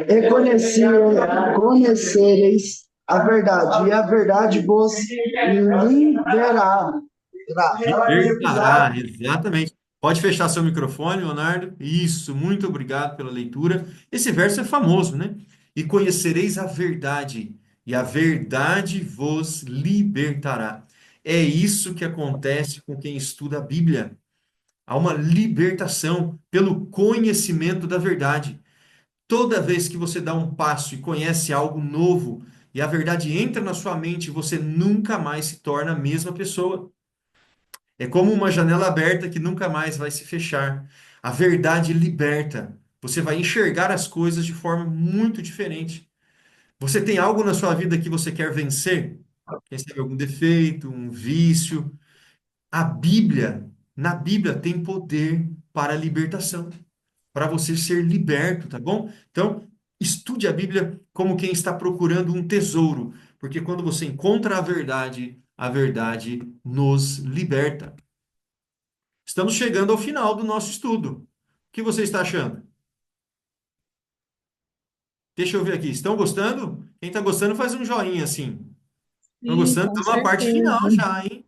e conhecereis a verdade, e a verdade vos liberará. Libertará, exatamente. Pode fechar seu microfone, Leonardo. Isso, muito obrigado pela leitura. Esse verso é famoso, né? E conhecereis a verdade, e a verdade vos libertará. É isso que acontece com quem estuda a Bíblia. Há uma libertação pelo conhecimento da verdade. Toda vez que você dá um passo e conhece algo novo, e a verdade entra na sua mente, você nunca mais se torna a mesma pessoa. É como uma janela aberta que nunca mais vai se fechar. A verdade liberta. Você vai enxergar as coisas de forma muito diferente. Você tem algo na sua vida que você quer vencer? Quem sabe algum defeito, um vício? A Bíblia, na Bíblia tem poder para a libertação, para você ser liberto, tá bom? Então, estude a Bíblia como quem está procurando um tesouro, porque quando você encontra a verdade nos liberta. Estamos chegando ao final do nosso estudo. O que você está achando? Deixa eu ver aqui. Estão gostando? Quem está gostando faz um joinha assim. Estão Sim, gostando? com Estamos na parte final certeza. já, hein?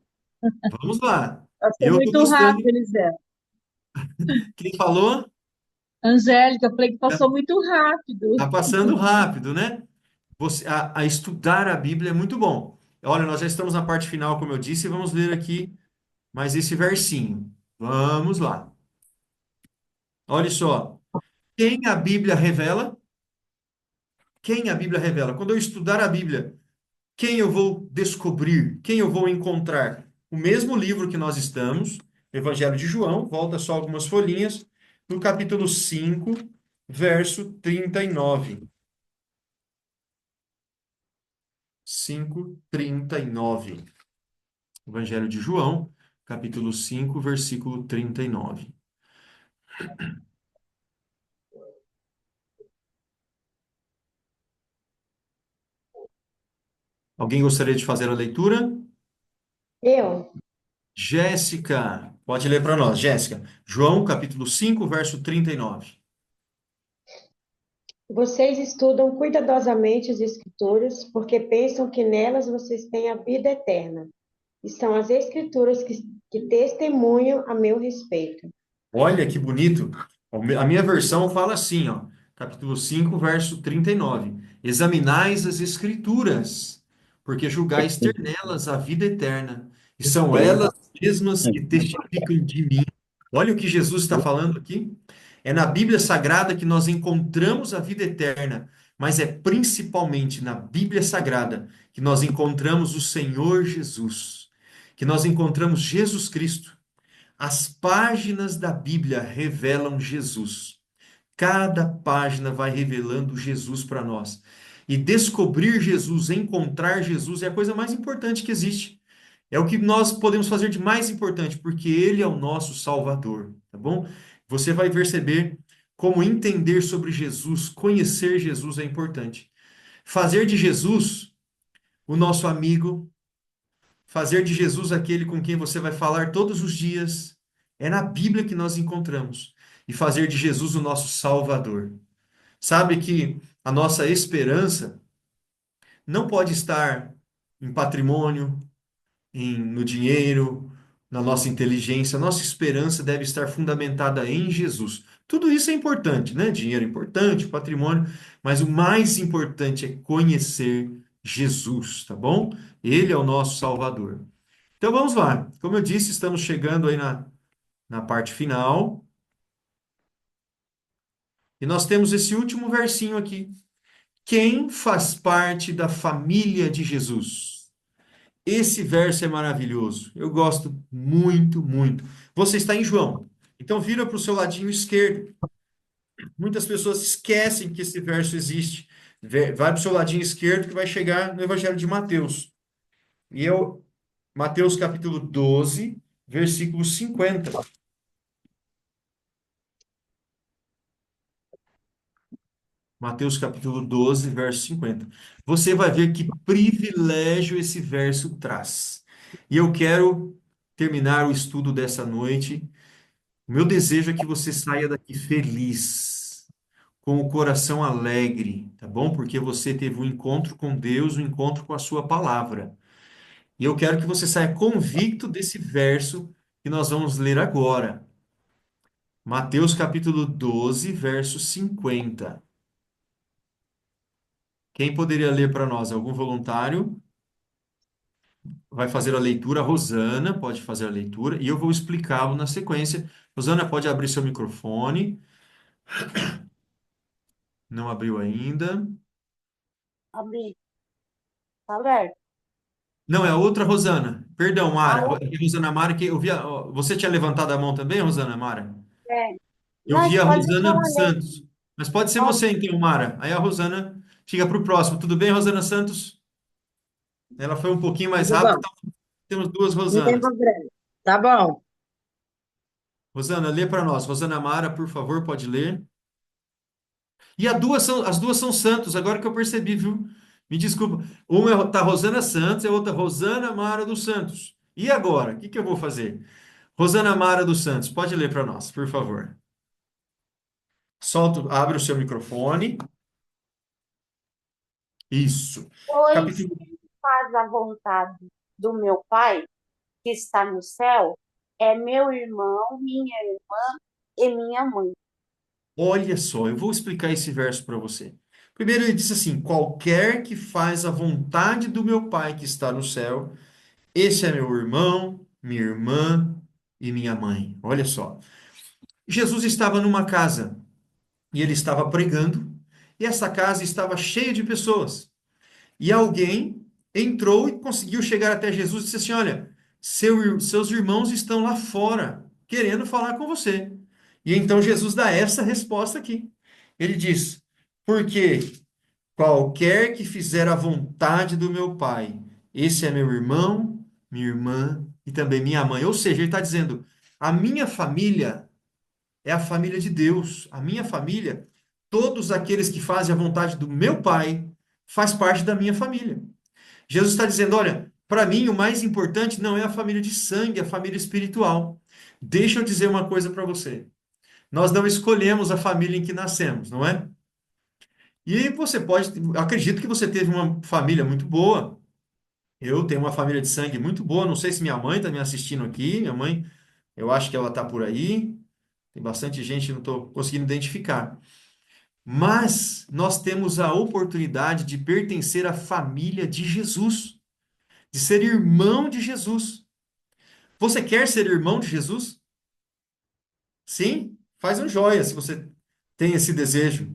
Vamos lá. Passou Eu estou muito gostando. rápido, Eliseu. Quem falou? Angélica, eu falei que passou muito rápido. Está passando rápido, né? A estudar a Bíblia é muito bom. Olha, nós já estamos na parte final, como eu disse, e vamos ler aqui mais esse versinho. Vamos lá. Olha só. Quem a Bíblia revela? Quem a Bíblia revela? Quando eu estudar a Bíblia, quem eu vou descobrir? Quem eu vou encontrar? O mesmo livro que nós estamos, Evangelho de João, volta só algumas folhinhas, no capítulo 5, verso 39. 5:39. Evangelho de João, capítulo 5, versículo 39. Alguém gostaria de fazer a leitura? Eu. Jéssica, pode ler para nós, Jéssica. João, capítulo 5, verso 39. Vocês estudam cuidadosamente as Escrituras, porque pensam que nelas vocês têm a vida eterna. E são as Escrituras que testemunham a meu respeito. Olha que bonito. A minha versão fala assim, ó, capítulo 5, verso 39. Examinais as Escrituras, porque julgais ter nelas a vida eterna, e são elas mesmas que testificam de mim. Olha o que Jesus está falando aqui. É na Bíblia Sagrada que nós encontramos a vida eterna, mas é principalmente na Bíblia Sagrada que nós encontramos o Senhor Jesus, que nós encontramos Jesus Cristo. As páginas da Bíblia revelam Jesus. Cada página vai revelando Jesus para nós. E descobrir Jesus, encontrar Jesus é a coisa mais importante que existe. É o que nós podemos fazer de mais importante, porque Ele é o nosso Salvador, tá bom? Você vai perceber como entender sobre Jesus, conhecer Jesus é importante. Fazer de Jesus o nosso amigo, fazer de Jesus aquele com quem você vai falar todos os dias, é na Bíblia que nós encontramos. E fazer de Jesus o nosso Salvador. Sabe que a nossa esperança não pode estar em patrimônio, no dinheiro, na nossa inteligência. A nossa esperança deve estar fundamentada em Jesus. Tudo isso é importante, né? Dinheiro é importante, patrimônio, mas o mais importante é conhecer Jesus, tá bom? Ele é o nosso Salvador. Então vamos lá. Como eu disse, estamos chegando aí na parte final. E nós temos esse último versinho aqui. Quem faz parte da família de Jesus? Esse verso é maravilhoso. Eu gosto muito, muito. Você está em João. Então vira para o seu ladinho esquerdo. Muitas pessoas esquecem que esse verso existe. Vai para o seu ladinho esquerdo que vai chegar no Evangelho de Mateus. E é o Mateus capítulo 12, versículo 50. Mateus capítulo 12, verso 50. Você vai ver que privilégio esse verso traz. E eu quero terminar o estudo dessa noite. O meu desejo é que você saia daqui feliz, com o coração alegre, tá bom? Porque você teve um encontro com Deus, um encontro com a sua palavra. E eu quero que você saia convicto desse verso que nós vamos ler agora. Mateus capítulo 12, verso 50. Quem poderia ler para nós? Algum voluntário? Vai fazer a leitura. A Rosana pode fazer a leitura e eu vou explicá-lo na sequência. Rosana, pode abrir seu microfone. Não abriu ainda. Abri, tá aberto. Não, é a outra Rosana. Perdão, A Mara. outra, Rosana Mara, que eu via. Ó, você tinha levantado a mão também, Rosana Mara? é. Eu vi Nós a pode deixar Rosana ela ler. Santos. Mas pode ser Pode, você, então, Mara. Aí a Rosana fica para o próximo. Tudo bem, Rosana Santos? Ela foi um pouquinho mais Tudo rápida, bom, então temos duas não tem Rosanas. problema. Tá bom. Rosana, lê para nós. Rosana Mara, por favor, pode ler. E as duas são Santos, agora que eu percebi, viu? Me desculpa. Uma tá Rosana Santos e a outra Rosana Mara dos Santos. E agora? O que que eu vou fazer? Rosana Mara dos Santos, pode ler para nós, por favor. Solta, abre o seu microfone. Isso. pois Capítulo. quem faz a vontade do meu Pai, que está no céu, é meu irmão, minha irmã e minha mãe. Olha só, eu vou explicar esse verso para você. Primeiro ele diz assim: qualquer que faz a vontade do meu Pai que está no céu, esse é meu irmão, minha irmã e minha mãe. Olha só. Jesus estava numa casa e ele estava pregando, e essa casa estava cheia de pessoas. E alguém entrou e conseguiu chegar até Jesus e disse assim: olha, seus irmãos estão lá fora, querendo falar com você. E então Jesus dá essa resposta aqui. Ele diz: porque qualquer que fizer a vontade do meu Pai, esse é meu irmão, minha irmã e também minha mãe. Ou seja, ele está dizendo: a minha família é a família de Deus. A minha família, todos aqueles que fazem a vontade do meu Pai, faz parte da minha família. Jesus está dizendo: olha, para mim o mais importante não é a família de sangue, é a família espiritual. Deixa eu dizer uma coisa para você. Nós não escolhemos a família em que nascemos, não é? E você pode, acredito que você teve uma família muito boa. Eu tenho uma família de sangue muito boa. Não sei se minha mãe está me assistindo aqui. Minha mãe, eu acho que ela está por aí. Tem bastante gente, não estou conseguindo identificar. Mas nós temos a oportunidade de pertencer à família de Jesus, de ser irmão de Jesus. Você quer ser irmão de Jesus? Sim? Faz um joia se você tem esse desejo.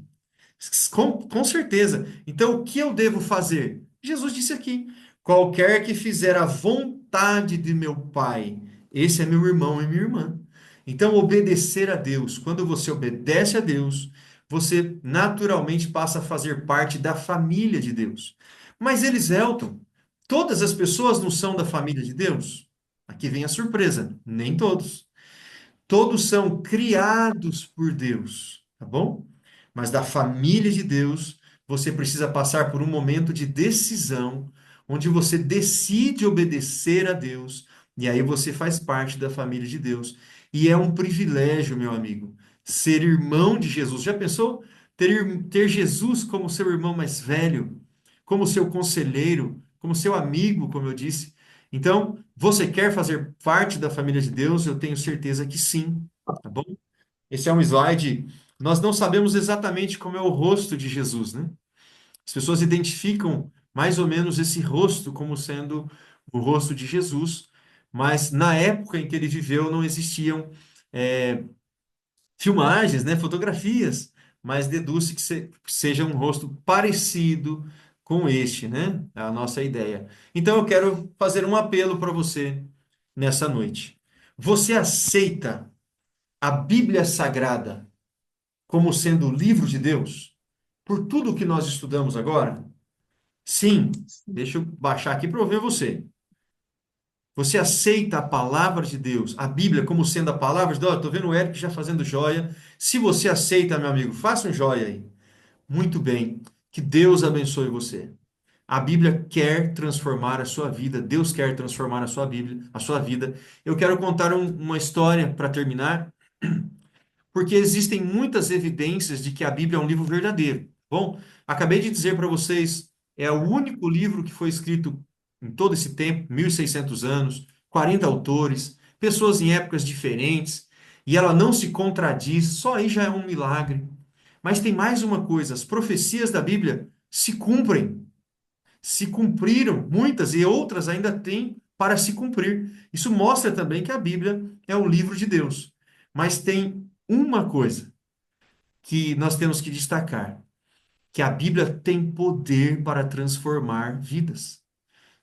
Com certeza. Então, o que eu devo fazer? Jesus disse aqui: qualquer que fizer a vontade de meu Pai, esse é meu irmão e minha irmã. Então, obedecer a Deus. Quando você obedece a Deus, você naturalmente passa a fazer parte da família de Deus. Mas Eliselton, todas as pessoas não são da família de Deus? Aqui vem a surpresa: nem todos. Todos são criados por Deus, tá bom? Mas da família de Deus, você precisa passar por um momento de decisão, onde você decide obedecer a Deus, e aí você faz parte da família de Deus. E é um privilégio, meu amigo, ser irmão de Jesus. Já pensou? Ter Jesus como seu irmão mais velho, como seu conselheiro, como seu amigo, como eu disse. Então, você quer fazer parte da família de Deus? Eu tenho certeza que sim, tá bom? Esse é um slide. Nós não sabemos exatamente como é o rosto de Jesus, né? As pessoas identificam mais ou menos esse rosto como sendo o rosto de Jesus, mas na época em que ele viveu não existiam filmagens, né, fotografias, mas deduz-se que seja um rosto parecido com este, né? É a nossa ideia. Então eu quero fazer um apelo para você nessa noite. Você aceita a Bíblia Sagrada como sendo o livro de Deus? Por tudo que nós estudamos agora? Sim. Deixa eu baixar aqui para eu ver você. Você aceita a palavra de Deus, a Bíblia, como sendo a palavra de Deus? Estou vendo o Eric já fazendo joia. Se você aceita, meu amigo, faça um joia aí. Muito bem. Que Deus abençoe você. A Bíblia quer transformar a sua vida. Deus quer transformar a sua Bíblia, a sua vida. Eu quero contar uma história para terminar. porque existem muitas evidências de que a Bíblia é um livro verdadeiro. Bom, acabei de dizer para vocês, é o único livro que foi escrito em todo esse tempo, 1.600 anos, 40 autores, pessoas em épocas diferentes, e ela não se contradiz, só aí já é um milagre. Mas tem mais uma coisa, as profecias da Bíblia se cumprem, se cumpriram, muitas e outras ainda têm para se cumprir. Isso mostra também que a Bíblia é um livro de Deus. Mas tem uma coisa que nós temos que destacar, que a Bíblia tem poder para transformar vidas.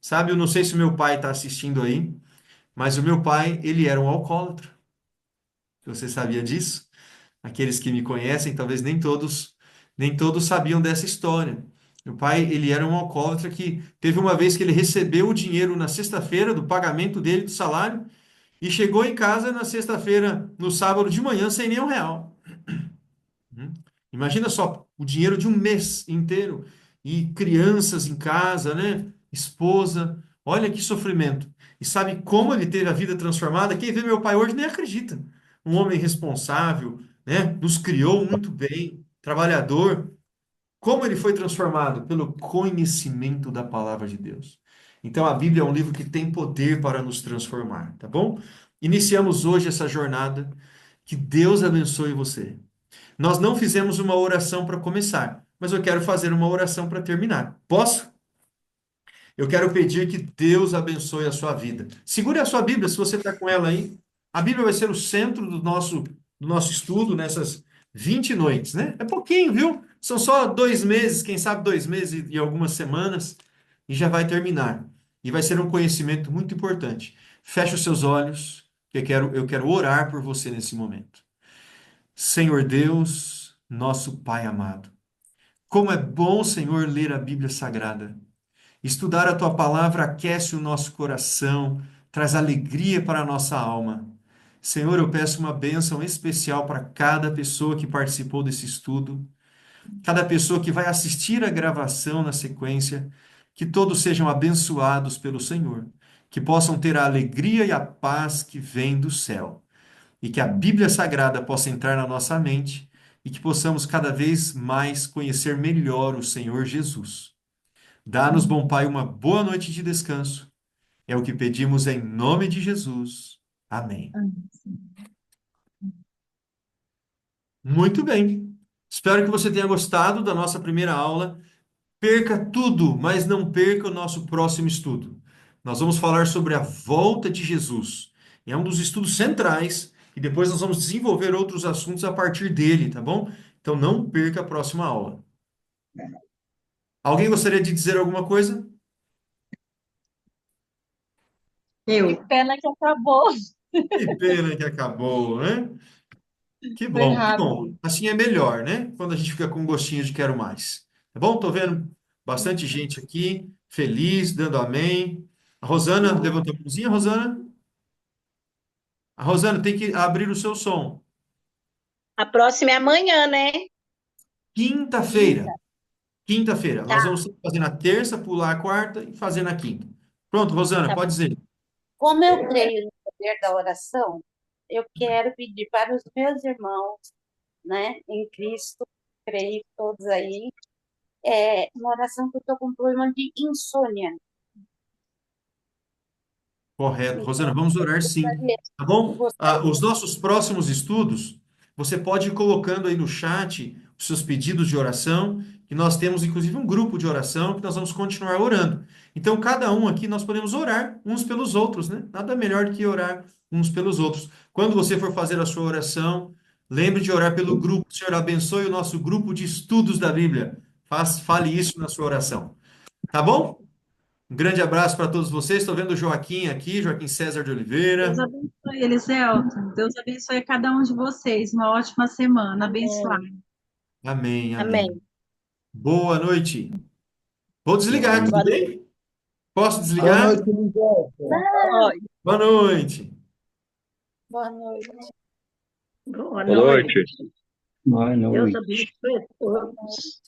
Sabe, eu não sei se o meu pai está assistindo aí, mas o meu pai, ele era um alcoólatra. Você sabia disso? Aqueles que me conhecem, talvez nem todos sabiam dessa história. Meu pai, ele era um alcoólatra que teve uma vez que ele recebeu o dinheiro na sexta-feira do pagamento dele do salário e chegou em casa na sexta-feira, no sábado de manhã, sem nenhum real. Uhum. Imagina só, o dinheiro de um mês inteiro e crianças em casa, né? Esposa, olha que sofrimento. E sabe como ele teve a vida transformada? Quem vê meu pai hoje nem acredita. Um homem responsável, né? Nos criou muito bem, trabalhador. Como ele foi transformado? Pelo conhecimento da palavra de Deus. Então a Bíblia é um livro que tem poder para nos transformar, tá bom? Iniciamos hoje essa jornada. Que Deus abençoe você. Nós não fizemos uma oração para começar, mas eu quero fazer uma oração para terminar. Posso? Eu quero pedir que Deus abençoe a sua vida. Segure a sua Bíblia, se você está com ela aí. A Bíblia vai ser o centro do nosso estudo nessas 20 noites, né? É pouquinho, viu? São só 2 meses, quem sabe 2 meses e algumas semanas, e já vai terminar. E vai ser um conhecimento muito importante. Feche os seus olhos, que eu quero orar por você nesse momento. Senhor Deus, nosso Pai amado, como é bom, Senhor, ler a Bíblia Sagrada. Estudar a tua palavra aquece o nosso coração, traz alegria para a nossa alma. Senhor, eu peço uma bênção especial para cada pessoa que participou desse estudo, cada pessoa que vai assistir a gravação na sequência, que todos sejam abençoados pelo Senhor, que possam ter a alegria e a paz que vem do céu e que a Bíblia Sagrada possa entrar na nossa mente e que possamos cada vez mais conhecer melhor o Senhor Jesus. Dá-nos, bom Pai, uma boa noite de descanso. É o que pedimos em nome de Jesus. Amém. Muito bem. Espero que você tenha gostado da nossa primeira aula. Perca tudo, mas não perca o nosso próximo estudo. Nós vamos falar sobre a volta de Jesus. É um dos estudos centrais e depois nós vamos desenvolver outros assuntos a partir dele, tá bom? Então não perca a próxima aula. Alguém gostaria de dizer alguma coisa? Que pena que acabou. Que pena que acabou, né? Que Foi bom, que bom. rápido. Assim é melhor, né? Quando a gente fica com gostinho de quero mais. Tá bom? Tô vendo bastante gente aqui, feliz, dando amém. A Rosana, levantou a mãozinha, Rosana? A Rosana tem que abrir o seu som. A próxima é amanhã, né? Quinta-feira. Quinta-feira. Tá, Nós vamos fazer na terça, pular a quarta e fazer na quinta. Pronto, Rosana, tá. pode dizer. Como eu creio no poder da oração, eu quero pedir para os meus irmãos, né, em Cristo, creio todos aí, uma oração que eu estou com problema de insônia. Correto. Então, Rosana, vamos orar sim. gostaria, Tá bom? Os gostaria. nossos próximos estudos, você pode ir colocando aí no chat os seus pedidos de oração, que nós temos inclusive um grupo de oração que nós vamos continuar orando. Então, cada um aqui nós podemos orar uns pelos outros, né? Nada melhor do que orar uns pelos outros. Quando você for fazer a sua oração, lembre de orar pelo grupo. Senhor, abençoe o nosso grupo de estudos da Bíblia. Fale isso na sua oração. Tá bom? Um grande abraço para todos vocês. Estou vendo o Joaquim aqui, Joaquim César de Deus Oliveira. abençoe, Eliselton. Deus abençoe a cada um de vocês. Uma ótima semana. Abençoada. Amém, amém. Amém. Boa noite. Vou desligar, tudo Boa noite. bem? Posso Boa desligar? noite, Miguel. Boa noite. Boa noite. Boa Boa noite. noite. Boa Deus noite. abençoe a todos.